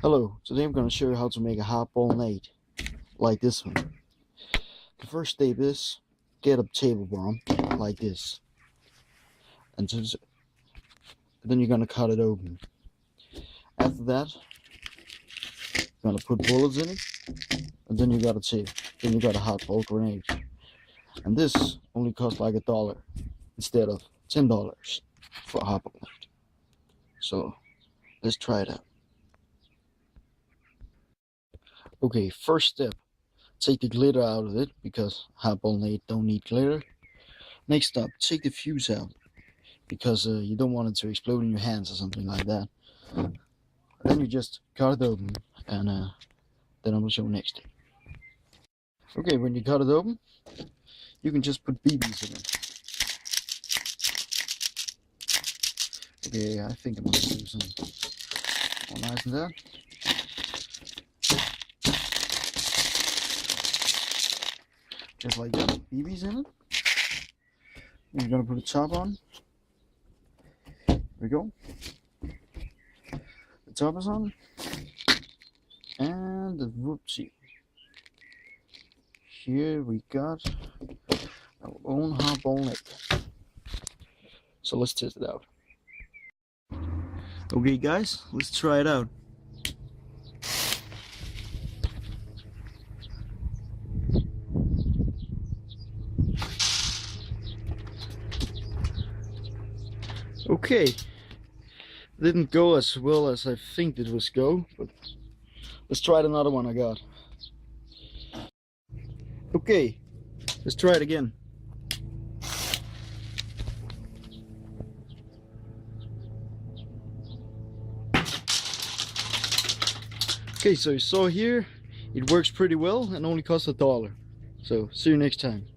Hello, today I'm going to show you how to make a hardball nade like this one. The first step is get a table bomb like this, and then you're going to cut it open. After that, you're going to put bullets in it, and then you got a tape. Then you got a hardball grenade, and this only costs like $1 instead of $10 for a hardball nade. So let's try it out. Okay, first step, take the glitter out of it because hardball nade don't need glitter. Next up, take the fuse out because you don't want it to explode in your hands or something like that. Then you just cut it open, and then I will show next step. Okay, when you cut it open, you can just put BBs in it. Okay, I think I'm gonna do some more nice than that. Just like that, BBs in it. You're gonna put the top on. There we go. The top is on. And the whoopsie. Here we got our own hardball nade. So let's test it out. Okay guys, let's try it out. Okay, didn't go as well as I think it was go, but let's try another one I got. Okay, let's try it again. Okay, so you saw here, it works pretty well and only costs $1. So see you next time.